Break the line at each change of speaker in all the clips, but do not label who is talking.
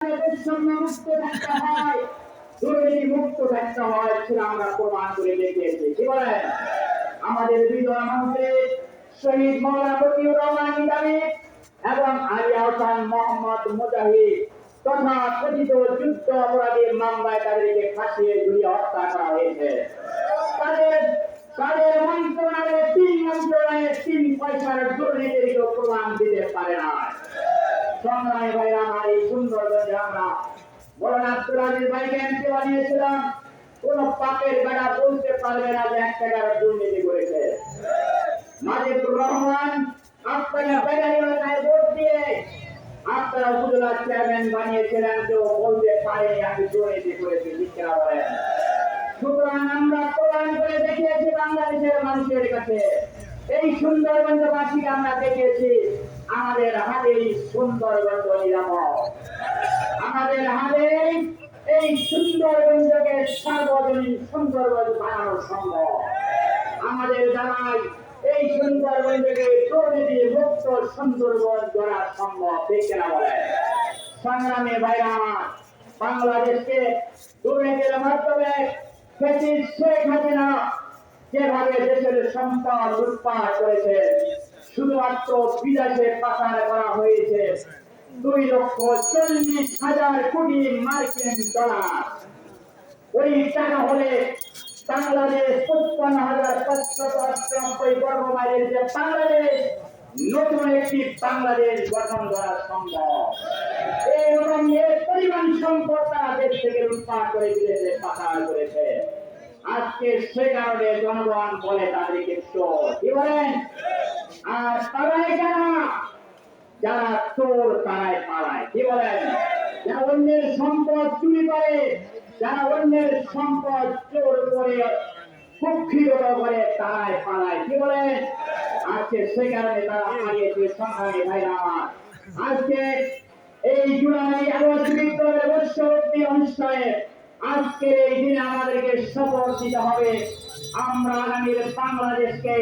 মুক্ত থাকতে হয়, দুর্নীতি মুক্ত থাকতে হয়, সেটা আমরা প্রমাণ করে দেখিয়েছি। কি বলেন? আমাদের বিজয় মঞ্চে শহীদ মাওলানা ফজলুর রহমান নিজামী এবং আলী আহসান মোহাম্মদ মুজাহিদ তথা কথিত যুদ্ধ অপরাধীর মামলায় তাদেরকে ফাঁসিয়ে ঝুলিয়ে হত্যা করা হয়েছে। তাদের তাদের মন্ত্রণালয়ে তিন পয়সার দুর্নীতির কেউ প্রমাণ দিতে পারে না। সংগ্রামী ভাইরা, আমার এই সুন্দরগঞ্জে আমরা মৌলানা আব্দুল আজিজ ভাইকে এমপি বানিয়েছিলাম। কোন পাপের বেড়া বলতে পারবে না যে 1 টাকার দুর্নীতি করেছে। মাজিদুর রহমান আপনারা বেগারিওয়ালায় ভোট দিয়ে আপনারা উপজেলা চেয়ারম্যান বানিয়েছিলেন, কেউ বলতে পারেনি আমি দুর্নীতি করেছি। শিক্ষা বলেন। সুতরাং আমরা প্রমাণ করে দেখিয়েছি বাংলাদেশের মানুষের কাছে, এই সুন্দরগঞ্জবাসীকে আমরা দেখিয়েছি আমাদের হাতেই সুন্দরগঞ্জ নিরাপদ, আমাদের হাতেই এই সুন্দরগঞ্জকে সার্বজনীন সুন্দরগঞ্জ বানানো সম্ভব। আমাদের জানাই এই সুন্দরগঞ্জকে দুর্নীতি মুক্ত সুন্দরগঞ্জ গড়া সম্ভব। ঠিক না বলেন? সংগ্রামী ভাইরা আমার, বাংলাদেশকে দুর্নীতির মাধ্যমে শেখ হাসিনা যেভাবে দেশের সম্পদ লুটপাট করেছে, শুধুমাত্র বিদেশে পাচার করা হয়েছে 2,40,000 কোটি মার্কিন ডলার। ওই টাকা হলে বাংলাদেশ 55,598 বর্গ মাইলের যে বাংলাদেশ, নতুন একটি বাংলাদেশ গঠন করা সম্ভব। এরকম এর পরিমাণ সম্পদ তারা দেশ থেকে লুটপাট করে বিদেশে পাচার করেছে। আজকে সে কারণে জনগণ বলে তাদেরকে চোর। কি বলেন? আর তারাই যারা চোর তারাই পালায়। কি বলেন? যারা অন্যের সম্পদ চুরি করে, যারা অন্যের সম্পদ চোর করে কুক্ষিগত করে, তারাই পালায়। কি বলেন? আজকে সে কারণে তারা পালিয়েছে। সংগ্রামী ভাইরা আমার, আজকে এই জুলাই আগস্ট বিপ্লবের বর্ষবর্তী অনুষ্ঠানে আজকে এই দিনে আমাদেরকে শপথ দিতে হবে, আমরা আগামীর বাংলাদেশকে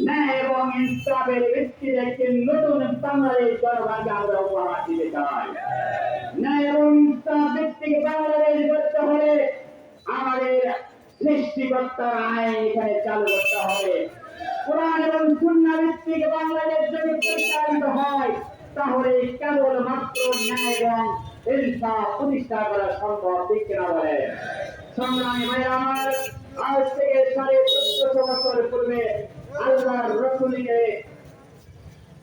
ন্যায় এবং ইনসাফের ভিত্তিতে একটি নতুন বাংলাদেশ জনগণকে আমরা উপহার দিতে চাই। ন্যায় এবং ইনসাফ ভিত্তিক বাংলাদেশ গড়তে হলে আমাদের সৃষ্টিকর্তার আইন এখানে চালু করতে হবে। কোরআন এবং সুন্নাহ ভিত্তিক বাংলাদেশ যদি পরিচালিত হয়, তাহলে কেবলমাত্র ন্যায় এবং ইনসাফ প্রতিষ্ঠা করা সম্ভব। ঠিক কিনা বলেন? সংগ্রামী ভাইরা আমার, আজ থেকে 1450 বছর পূর্বে আল্লাহর রাসূলকে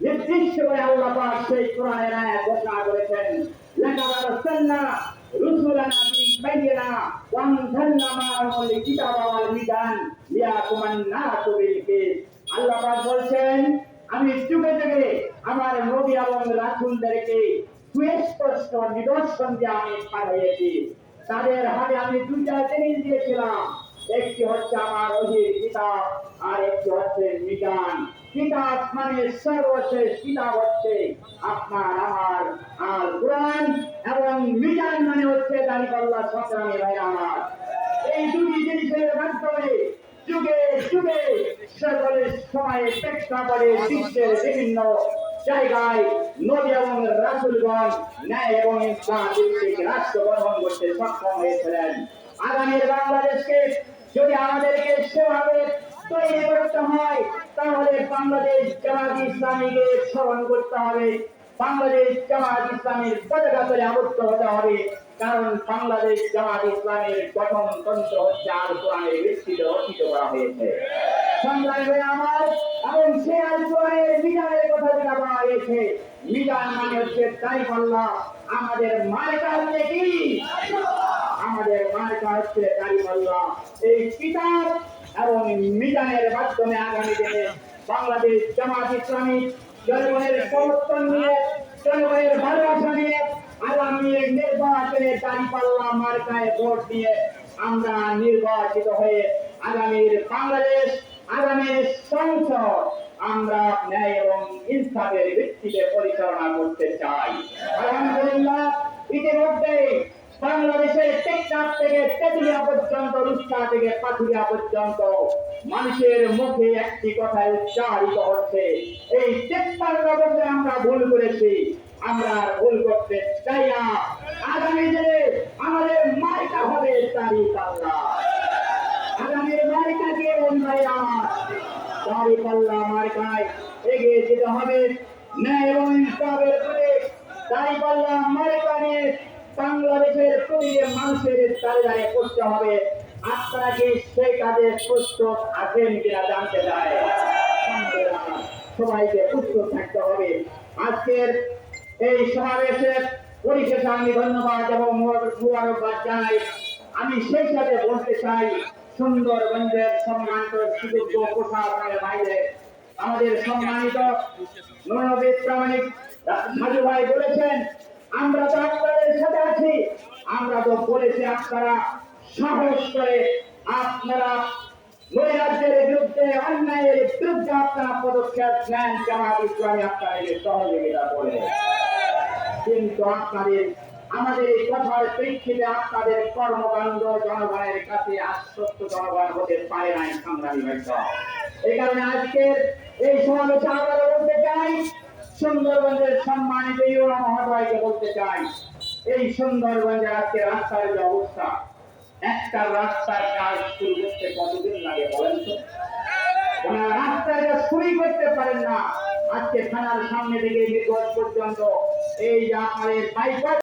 নির্দিষ্ট করে আল্লাহ পাক সেই কোরআনের আয়াত ঘোষণা করেছেন, লাকাদ আরসালনা রুসুলানা বিল বায়িনা ওয়া আনজালনা মা'আহুল কিতাবা ওয়াল মিজান লিয়াকুমান নাসু বিল কিসত। আল্লাহ পাক বলছেন, আমি যুগে যুগে আমার নবী এবং রাসূলদেরকে সুস্পষ্ট নিদর্শন দিয়ে আমি পাঠিয়েছি। তাদের হাতে আমি দুইটা জিনিস দিয়েছিলাম, একটি হচ্ছে আমার ওহীর কিতাব, আর একটি হচ্ছে মিজান। কিতাব মানে সর্বশেষ কিতাব হচ্ছে আপনার আমার আল কোরআন, এবং মিজান মানে হচ্ছে কালিমাল্লাহ। সংগ্রামী ভাইরা আমার, এই দুটি জিনিসের মাধ্যমে যুগে যুগে সকলের সময়ে প্রেক্ষাপটে বিশ্বের বিভিন্ন জায়গায় নবী এবং রাসূলগণ ন্যায় এবং ইনসাফ ভিত্তিক রাষ্ট্র গঠন করতে সক্ষম হয়েছিলেন। আগামীর বাংলাদেশকে যদি আমাদেরকে সেভাবে তৈরি করতে হয়, তাহলে বাংলাদেশ জামাত ইসলামীকে স্মরণ করতে হবে, বাংলাদেশ জামাত ইসলামীর পতাকা তলে আবদ্ধ হতে হবে। কারণ বাংলাদেশ জামাত ইসলামের গঠনতন্ত্র হচ্ছে আল কোরআনের ভিত্তিতে রচিত করা হয়েছে। সংগ্রামী আমার, এবং সেই আল কোরআনের মিজানের কথা যেটা বলা হয়েছে, মিজান মানে হচ্ছে কালিমাল্লাহ। আমাদের মার্কা হচ্ছে কি? আমাদের মার্কা হচ্ছে কালিমাল্লাহ। এই কিতাব এবং মিজানের মাধ্যমে আগামী দিনে বাংলাদেশ জামাত ইসলামী জনগণের সমর্থন নিয়ে, জনগণের ভালোবাসা নিয়ে আগামী নির্বাচনে দাঁড়িপাল্লা মার্কায় ভোট দিয়ে আমরা নির্বাচিত হয়ে আগামীর বাংলাদেশ, আগামীর সংসদ আমরা ন্যায় এবং ইনসাফের ভিত্তিতে পরিচালনা করতে চাই। আলহামদুলিল্লাহ, ইতিমধ্যে বাংলাদেশের টেকনাফ থেকে তেতুলিয়া পর্যন্ত, রূপসা থেকে পাথুরিয়া পর্যন্ত মানুষের মুখে একটি কথা উচ্চারিত হচ্ছে, এই 53 বছরে আমরা ভুল করেছি, আমরা ভুল করতে চাই না। হবে ন্যায় এবং ইনসাফের প্রতি দাঁড়িপাল্লা মার্কা নিয়ে বাংলাদেশের প্রতিটি মানুষের দাঁড়িয়ে করতে হবে। আপনারা কি সেই কাজে প্রস্তুত আছেন কিনা জানতে চাই। সবাইকে প্রস্তুত থাকতে হবে। আজকের এই সমাবেশের পরিশেষে আমি ধন্যবাদ এবং মুবারকবাদ জানাই। আমি সেই সাথে বলতে চাই, সুন্দরগঞ্জের সম্মানিত সুযোগ্য প্রশাসনের বাইরে আমাদের সম্মানিত নরবেদ প্রামাণিক সাজু ভাই বলেছেন, আমরা তো আপনাদের সাথে আছি। আমরা তো বলেছি আপনারা সাহস করে আপনারা নৈরাজ্যের বিরুদ্ধে, অন্যায়ের বিরুদ্ধে আপনারা পদক্ষেপ নেন, জামাত ইসলামী আপনাদের সহযোগিতা করবে। কিন্তু আমাদের এই কথার প্রেক্ষিতে আপনাদের কর্মকাণ্ড জনগণের কাছে আশ্বস্ত জনগণ হতে পারে নাই। সংগ্রামী ভাইরা, এই কারণে আজকের এই সমাবেশে আবারও বলতে চাই, সুন্দরগঞ্জের সম্মানিত ইউরা মহোদয়কে বলতে চাই, এই সুন্দরগঞ্জের আজকে রাস্তার যে অবস্থা, একটা রাস্তার কাজ শুরু করতে কতদিন লাগে বলেন তো? রাস্তার কাজ শুরুই করতে পারেন না। আজকে থানার সামনে থেকে নির্গত পর্যন্ত এই যে আমাদের বাইপাস